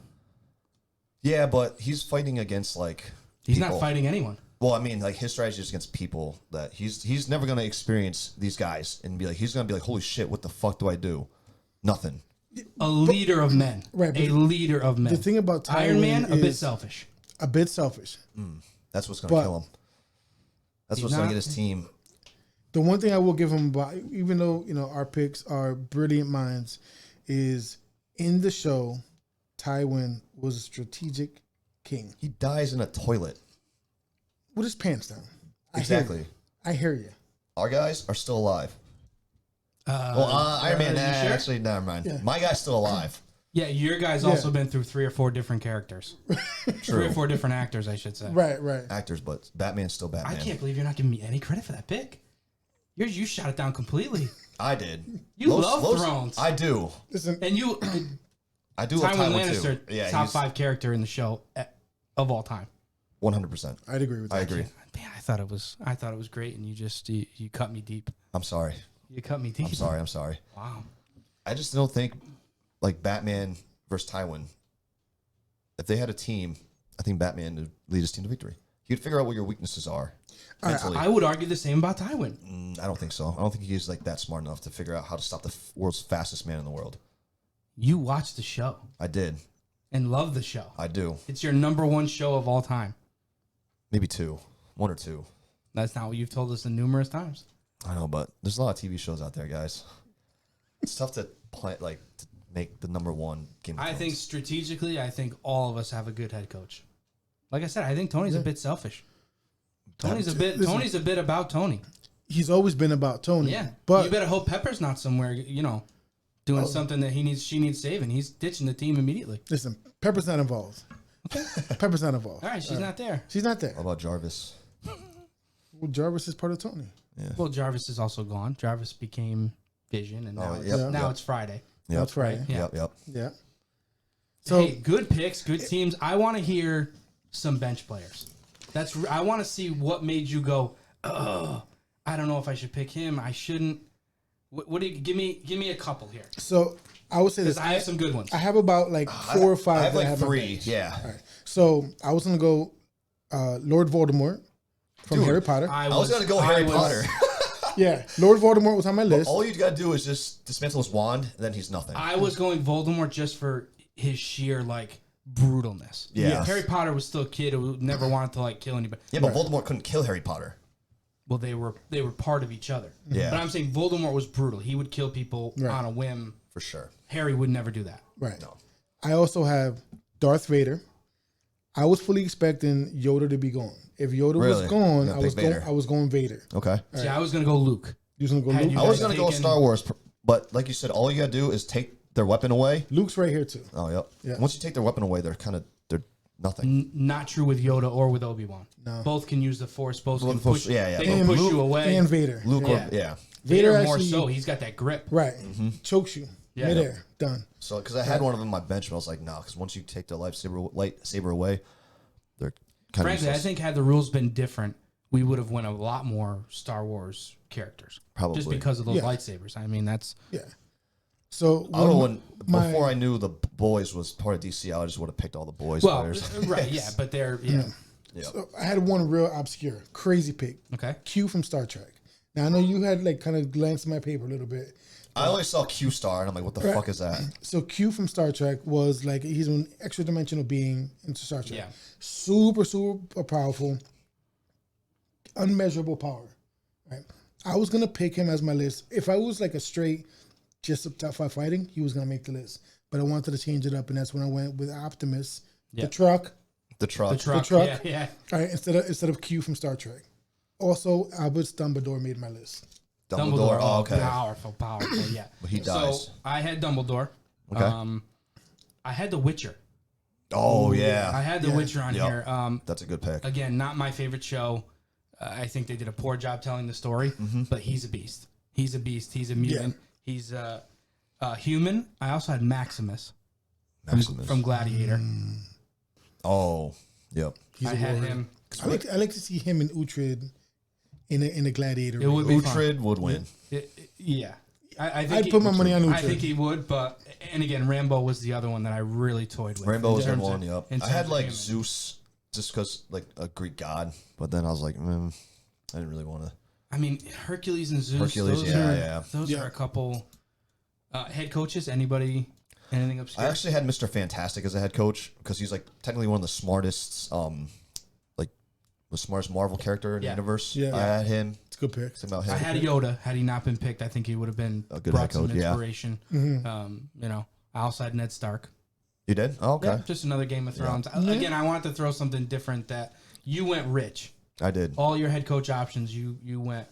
Yeah, but he's fighting against like He's people. not fighting anyone. Well, I mean, like his strategy is against people that he's never gonna experience these guys and be like he's gonna be like, holy shit, what the fuck do I do? Nothing. A leader of men. Right, but A leader of men. The thing about Tywin Iron Man, a bit is selfish. a bit selfish. That's what's gonna But- kill him. That's He's what's gonna not- get his team. The one thing I will give him about, even though our picks are brilliant minds, is in the show, Tywin was a strategic king He dies in a toilet. with his pants down. Exactly. I hear you. Our guys are still alive. Iron Man, you sure? actually, never mind. Yeah. My guy's still alive. Yeah, your guy's also been through 3 or 4 different characters. 3 or 4 different actors, I should say. Right. Actors, but Batman's still I Batman. can't believe you're not giving me any credit for that pick. You shot it down completely. I did. You love Thrones. I do. Listen, And you, I do love Tywin Tywin Lannister, too. Yeah, top he's 5 character in the show of all time. 100%. I'd agree with that. I agree. Man, I thought it was great, and you cut me deep. I'm sorry. You cut me deep. I'm sorry. Wow. I just don't think like Batman versus Tywin. If they had a team, I think Batman would lead his team to victory. He'd figure out what your weaknesses are. Mentally. I would argue the same about Tywin. I don't think so. I don't think he's like that smart enough to figure out how to stop the world's fastest man in the world. You watched the show I did. and love the show. I do. It's your number 1 show of all time. Maybe 2. 1 or 2. That's not what you've told us numerous times. I know, but there's a lot of TV shows out there, guys. It's tough to play, to make the number 1 Game of I Thrones. think strategically, I think all of us have a good head coach. Like I said, I think Tony's a bit selfish. Tony's a bit about Tony. He's always been about Tony. Yeah, but you better hope Pepper's not somewhere. doing something that she needs saving. He's ditching the team immediately. Listen, Pepper's not involved. Pepper's not involved. All right, she's not there. She's not there. How about Jarvis? Well, Jarvis is part of Tony. Yeah. Well, Jarvis is also gone. Jarvis became Vision, and now it's Friday. Yep. That's right. Yeah. Yep. Yeah. So Hey, good picks, good teams. I want to hear some bench players. I want to see what made you go, oh, I don't know if I should pick him. I shouldn't. What do you give me a couple here? So I would say this. Because I have some good ones. I have about like 4 or 5. I have that like my 3. bench. Yeah. All right. So I was gonna go Lord Voldemort from Harry Potter. I was gonna go Harry Potter. Yeah, Lord Voldemort was on my list. All you gotta do is just dismantle his wand, and then he's nothing. I was going Voldemort just for his sheer like brutalness. Yeah. Harry Potter was still a kid who never wanted to like kill anybody. Yeah, but Voldemort couldn't kill Harry Potter. Well, they were part of each other. Yeah. But I'm saying Voldemort was brutal. He would kill people on a whim. For sure. Harry would never do that. Right. No. I also have Darth Vader. I was fully expecting Yoda to be gone. If Yoda was Really? gone, Yeah, I was going Vader. Okay. See, I was gonna go Luke. You was gonna go Had Luke? you I was guys gonna go taken- Star Wars, but like you said, all you gotta do is take their weapon away. Luke's right here too. Oh, yep. Yeah. Once you take their weapon away, they're nothing. Not true with Yoda or with Obi-Wan. No. Both can use the Force. Both can Force- push. yeah. They can push you away. And Vader. Luke, Yeah. yeah. Vader Vader more actually- so. He's got that grip. Right. Chokes you. Yeah. Midair. Done. So, because I had one of them on my bench, but I was like, no, because once you take the lightsaber away, they're kind Frankly, of I think had the rules been different, we would have won a lot more Star Wars characters. Probably. Just because of those Yeah. lightsabers. I mean, that's Yeah. So I don't know before I knew the boys was part of DC, I just would have picked all the boys players. right, yeah, but they're yeah. Yeah. So I had one real obscure, crazy pick. Okay. Q from Star Trek. Now I know you had like kind of glanced at my paper a little bit. I only saw Q Star, and I'm like, what the fuck is that? So Q from Star Trek was like he's an extra dimensional being into Star Trek. Yeah. Super powerful, unmeasurable power. Right. I was gonna pick him as my list. If I was like a straight just a top 5 fighting, he was gonna make the list. But I wanted to change it up, and that's when I went with Optimus, the truck. The truck. The truck. truck. Yeah. All right, instead of Q from Star Trek. Also, Albus Dumbledore made my list. Dumbledore. Oh, okay. Powerful. Yeah. But he dies. So I had Dumbledore. Okay. I had The Witcher. Oh, yeah. I had The Witcher on Yep. here. That's a good pick. Again, not my favorite show. I think they did a poor job telling the story, but he's a beast. He's a beast. He's a mutant. He's human. I also had Maximus from Gladiator. Oh, yep. I had him. I like to see him and Uhtred in a gladiator. It would be fun. Uhtred would win. Yeah. I think I'd put my money on Uhtred. I think he would, but and again, Rambo was the other one that I really toyed with. Rainbow was in the terms one, of- yep. in I had terms of like human. Zeus just because like a Greek god, but then I was like, I didn't really want to. I mean, Hercules and Zeus. Hercules, those yeah. Those are a couple head coaches. Anything obscure? I actually had Mr. Fantastic as a head coach because he's like technically one of the smartest, like the smartest Marvel character in the universe. Yeah. I had him. It's a good pick. It's about I him. had Yoda. Had he not been picked, I think he would have been A good brought head coach, some yeah. inspiration. I also had Ned Stark. You did? Oh, okay. Yeah, just another Game of Thrones. Again, I wanted to throw something different. That you went rich. I did. All your head coach options, you went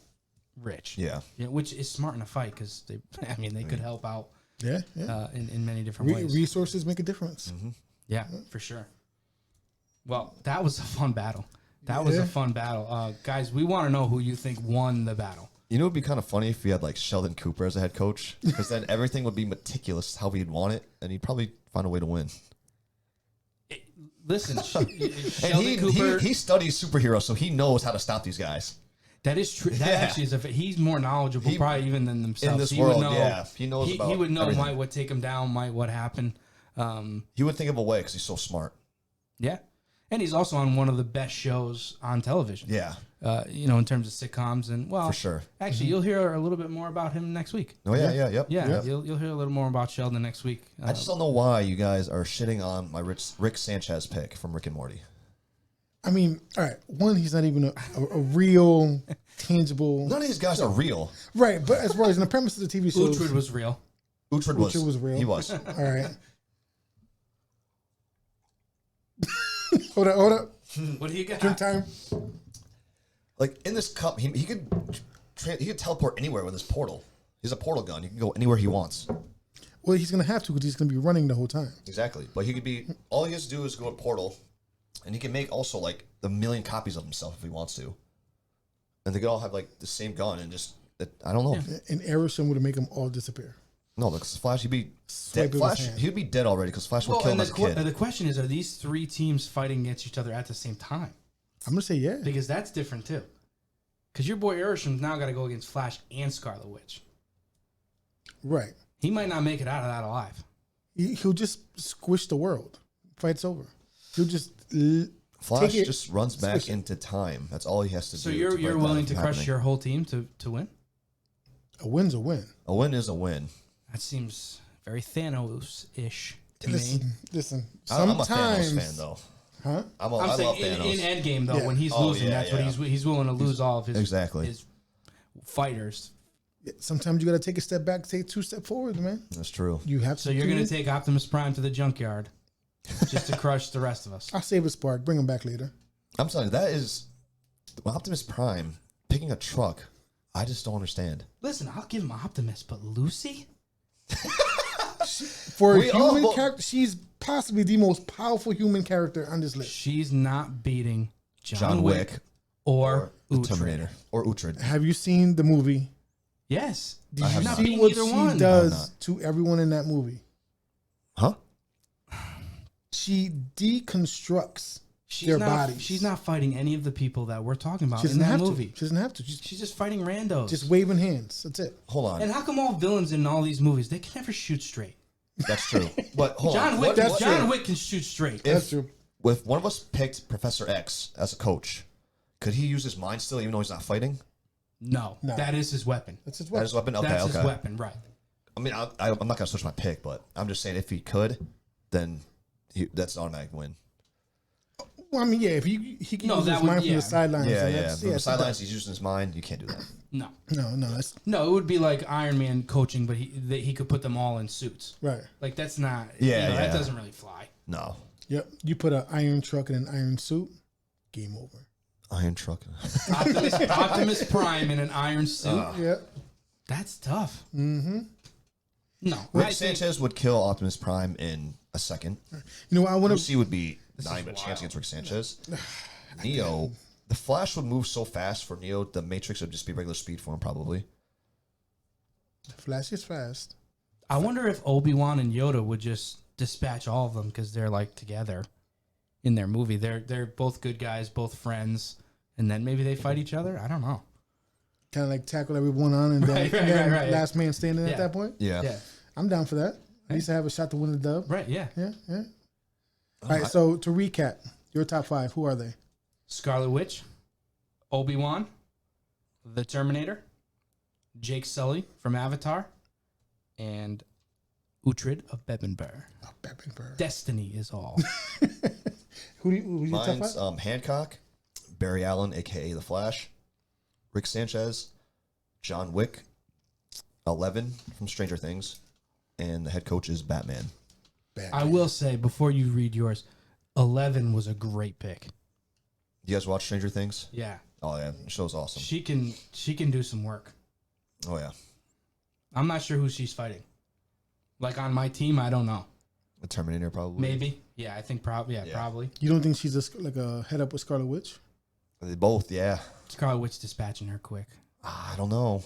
rich. Yeah. Which is smart in a fight because they could help out Yeah. in many different ways. Resources make a difference. Yeah, for sure. Well, that was a fun battle. That was a fun battle. Guys, we want to know who you think won the battle. You know, it would be kind of funny if we had like Sheldon Cooper as a head coach because then everything would be meticulous how we'd want it, and he'd probably find a way to win. Listen, And Sheldon Cooper. he studies superheroes, so he knows how to stop these guys. That is true. That actually is. He's more knowledgeable, probably even than themselves. In this he world, would know, yeah. He knows about He would know everything. might what take him down, might what happened. He would think of a way because he's so smart. Yeah, and he's also on one of the best shows on television. Yeah. In terms of sitcoms and For sure. Actually, you'll hear a little bit more about him next week. Oh, yeah. Yeah, Yep. you'll hear a little more about Sheldon next week. I just don't know why you guys are shitting on my Rick Sanchez pick from Rick and Morty. I mean, all right. One, he's not even a real, tangible. None of these guys are real. Right, but as far as in the premise of the TV show, Uhtred was real. Uhtred was real. He was. All right. Hold up. What do you got? Drink time. Like in this cup, he could teleport anywhere with his portal. He's a portal gun. He can go anywhere he wants. Well, he's gonna have to because he's gonna be running the whole time. Exactly. But he could be, all he has to do is go to Portal, and he can make also like the million copies of himself if he wants to. And they could all have like the same gun and just, I don't know. And Arishem would make them all disappear. No, because Flash, he'd be Swipe dead. with his Flash, hand. he'd be dead already because Flash would kill him and as a kid. the question is, are these 3 teams fighting against each other at the same time? I'm gonna say yeah. Because that's different too. Because your boy Irishem's now got to go against Flash and Scarlet Witch. Right. He might not make it out of that alive. He'll just squish the world. Fight's over. He'll just Flash take it, just runs back squish it. into time. That's all he has to So do. you're to break willing that to from crush happening. your whole team to win? A win's a win. A win is a win. That seems very Thanos-ish to me. Listen. I'm a Sometimes, Thanos fan, though. huh? I I'm love saying Thanos. in Endgame though, Yeah. when he's Oh, losing, yeah, that's yeah. what he's willing to lose all of his Exactly. his fighters. Sometimes you gotta take a step back, take 2 steps forward, man. That's true. You have to. So you're do gonna it. take Optimus Prime to the junkyard just to crush the rest of us. I'll save a spark. Bring him back later. I'm telling you, that is Optimus Prime picking a truck. I just don't understand. Listen, I'll give him Optimus, but Lucy? For a We all human vote- character, she's possibly the most powerful human character on this list. She's not beating John Wick or the Uhtred. Terminator or Uhtred. Have you seen the movie? Yes. Did have you not. see Beating what either she one. I does have not. to everyone in that movie? Huh? She deconstructs She's their not, bodies. She's not fighting any of the people that we're talking about She in doesn't that have movie. to. She doesn't have to. She's just fighting randos. Just waving hands. That's it. Hold on. And how come all villains in all these movies, they can never shoot straight? That's true. But hold John on. Wick, That's John true. Wick can shoot straight. That's true. If one of us picked Professor X as a coach, could he use his mind still even though he's not fighting? No, No. that is his weapon. That's his That weapon. is weapon? Okay, That's okay. his weapon, right. I mean, I'm not going to switch my pick, but I'm just saying if he could, then that's an automatic win. Well, I mean, yeah, if he can No, use that his would- mind from yeah. the sidelines. Yeah, then yeah. that's- From the it's sidelines, he's using his mind. You can't do that. No. No, that's No, it would be like Iron Man coaching, but he could put them all in suits. right. Like, that's not, Yeah, that yeah. doesn't really fly. No. Yep. You put an iron truck in an iron suit, game over. Iron truck. Optimus Prime in an iron suit. Yeah. That's tough. Mm-hmm. No. Rick I think- Sanchez would kill Optimus Prime in a second. You know what I want to. Lucy would be not is even a chance wild. against Rick Sanchez. Neo, the Flash would move so fast for Neo, the Matrix would just be regular speed for him, probably. Flash is fast. I wonder if Obi-Wan and Yoda would just dispatch all of them because they're like together in their movie. They're both good guys, both friends, and then maybe they fight each other. I don't know. Kind of like tackle everyone on and then, Right, and then right. last man standing Yeah. at that point. Yeah. Yeah. I'm down for that. At least I have a shot to win the dub. Right. Yeah. Yeah, yeah. All right, so to recap, your top 5, who are they? Scarlet Witch, Obi-Wan, the Terminator, Jake Sully from Avatar, and Uhtred of Bebbanburg. Oh, Beppenberg. Destiny is all. Who's your top 5? Mine's Hancock, Barry Allen, a.k.a. The Flash, Rick Sanchez, John Wick, 11 from Stranger Things, and the head coach is Batman. I will say, before you read yours, 11 was a great pick. You guys watch Stranger Things? Yeah. Oh, yeah. The show's awesome. She can do some work. Oh, yeah. I'm not sure who she's fighting. Like on my team, I don't know. The Terminator, probably. Maybe. Yeah, I think probably. Yeah, Yeah. probably. You don't think she's like a head up with Scarlet Witch? They both, yeah. Scarlet Witch dispatching her quick. I don't know.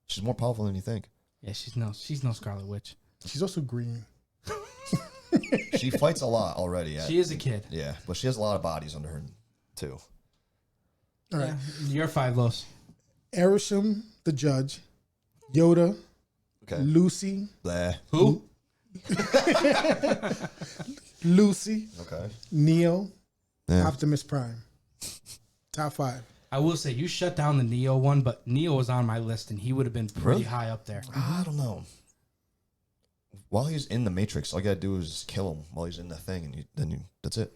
She's more powerful than you think. Yeah, she's no Scarlet Witch. She's also green. She fights a lot already. She is a kid. Yeah, but she has a lot of bodies under her, too. All right. Yeah, you're 5 Los. Arishem, the judge. Yoda. Okay. Lucy. Blah. Who? Lucy. Okay. Neo. Yeah. Optimus Prime. Top 5. I will say you shut down the Neo one, but Neo was on my list and he would have been pretty Really? high up there. I don't know. While he's in the Matrix, all you gotta do is just kill him while he's in the thing, and that's it.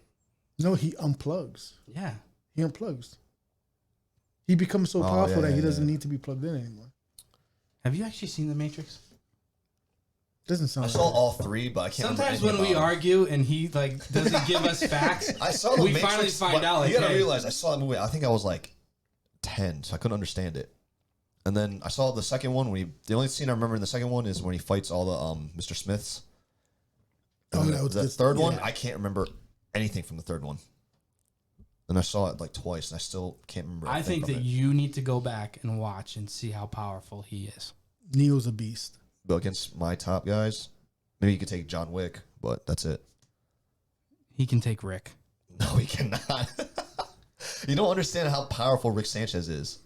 No, he unplugs. Yeah. He unplugs. He becomes so Oh, powerful yeah, that he yeah, doesn't yeah. need to be plugged in anymore. Have you actually seen The Matrix? Doesn't sound I like saw it. all 3, but I can't. Sometimes remember when we anything about argue and he like doesn't give us facts, I saw the we Matrix, finally find but out. Like, you gotta hey, realize, I saw that movie. I think I was like 10, so I couldn't understand it. And then I saw the second one when the only scene I remember in the second one is when he fights all the Mr. Smiths. And the third one, I can't remember anything from the third one. And I saw it like twice, and I still can't remember. I think that you need to go back and watch and see how powerful he is. Neo's a beast. But against my top guys, maybe you could take John Wick, but that's it. He can take Rick. No, he cannot. You don't understand how powerful Rick Sanchez is.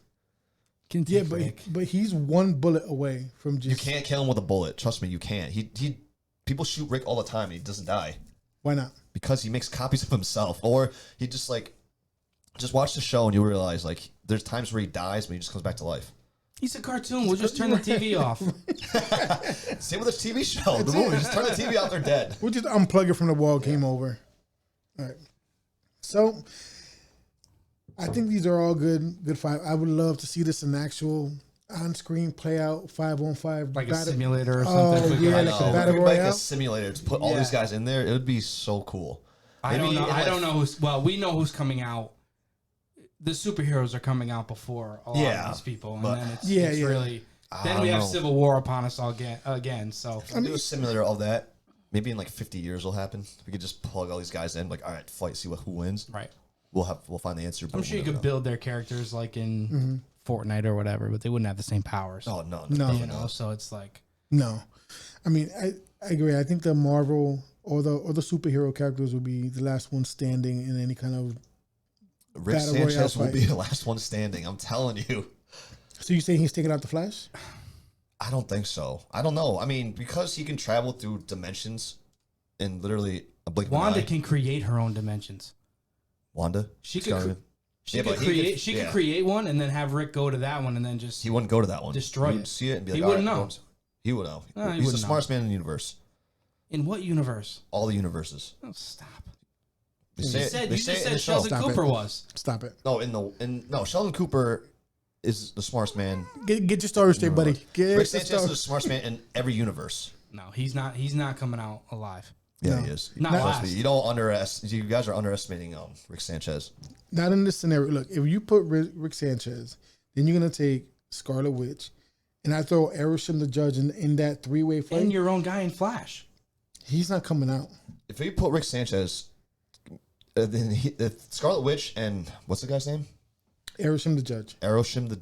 Can take Rick. but he's one bullet away from just. You can't kill him with a bullet. Trust me, you can't. He people shoot Rick all the time, and he doesn't die. Why not? Because he makes copies of himself, or he just watch the show and you realize like there's times where he dies, but he just comes back to life. He's a cartoon. We'll just turn the TV off. Same with this TV show, the movie. Just turn the TV out, they're dead. We'll just unplug it from the wall. Game over. All right. So, I think these are all good fight. I would love to see this in actual on-screen play out 5-on-5, like a simulator or something. Oh yeah, like a battle like royale. a simulator to put all these guys in there. It would be so cool. I don't know. I don't know who's. Well, we know who's coming out. The superheroes are coming out before a lot of these people, and then it's really. Then we have Civil War upon us all again. So I do a simulator of that. Maybe in like 50 years will happen. We could just plug all these guys in. Like, all right, fight, see who wins. Right. We'll find the answer. I'm sure you could build their characters like in Fortnite or whatever, but they wouldn't have the same powers. Oh no. You know, so it's like no. I mean, I agree. I think the Marvel or the superhero characters will be the last one standing in any kind of. Rick Sanchez will be the last one standing. I'm telling you. So you saying he's taking out the Flash? I don't think so. I don't know. I mean, because he can travel through dimensions in literally a blink of an eye. Wanda can create her own dimensions. Wanda? She could create one and then have Rick go to that one and then just he wouldn't go to that one. Destroy he it. See it and be like, he wouldn't know. He would know. He He's the wouldn't smartest man in the universe. In what universe? All the universes. Oh, stop. You just said Sheldon Cooper was. Stop it. No, Sheldon Cooper is the smartest man. Get your story straight, buddy. Rick Sanchez is the smartest man in every universe. No, he's not. He's not coming out alive. Yeah, No. he is. Not last. You don't underestimate. You guys are underestimating Rick Sanchez. Not in this scenario. Look, if you put Rick Sanchez, then you're gonna take Scarlet Witch, and I throw Arishem the Judge in that 3-way fight. And your own guy in Flash. He's not coming out. If you put Rick Sanchez, then Scarlet Witch and what's the guy's name? Arishem the Judge. Arishem the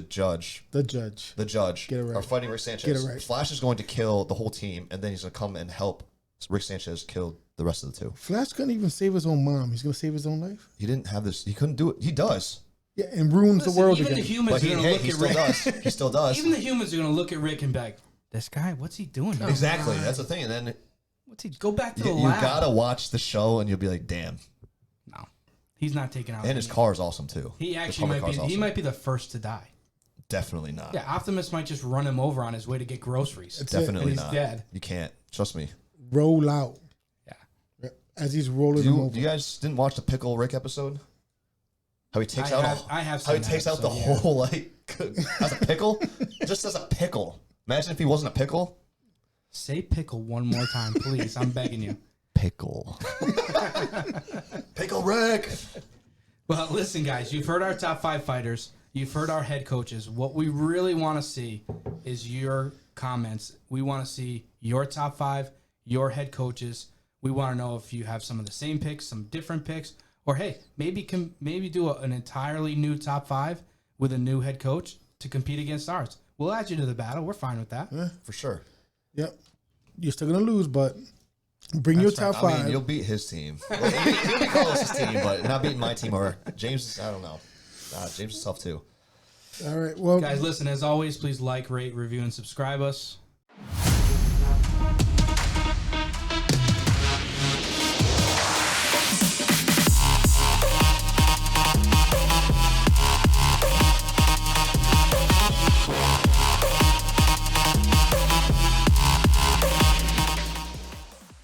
Judge. The Judge. The Judge. Get it right. Are fighting Rick Sanchez. Get it right. Flash is going to kill the whole team, and then he's going to come and help Rick Sanchez kill the rest of the two. Flash couldn't even save his own mom. He's gonna save his own life. He didn't have this. He couldn't do it. He does. Yeah, and ruins the world even again. The humans But are gonna look he at still Rick. does. He still does. Even the humans are gonna look at Rick and be like, "This guy, what's he doing now? Exactly. That's the thing. And then What's he? Go back to the you lab." gotta watch the show, and you'll be like, "Damn." No, he's not taking out. And his car is awesome too. He His actually public might be. car's He awesome. might be the first to die. Definitely not. Yeah, Optimus might just run him over on his way to get groceries. Definitely And he's not. dead. You can't. Trust me. Roll out Yeah. as he's rolling him over. You guys didn't watch the Pickle Rick episode? How he takes I out have how he seen takes that out the episode, yeah. whole like as a pickle? Just as a pickle. Imagine if he wasn't a pickle. Say pickle one more time, please. I'm begging you. Pickle. Pickle Rick. Well, listen, guys, you've heard our top 5 fighters. You've heard our head coaches. What we really want to see is your comments. We want to see your top 5, your head coaches. We want to know if you have some of the same picks, some different picks, or hey, maybe do an entirely new top 5 with a new head coach to compete against ours. We'll add you to the battle. We're fine with that. Yeah. For sure. Yep. You're still gonna lose, but bring your top 5. I mean, you'll beat his team. You'll beat Carlos's team, but not beating my team or James. I don't know. James is tough too. All right. Well, Guys, listen, as always, please like, rate, review, and subscribe us.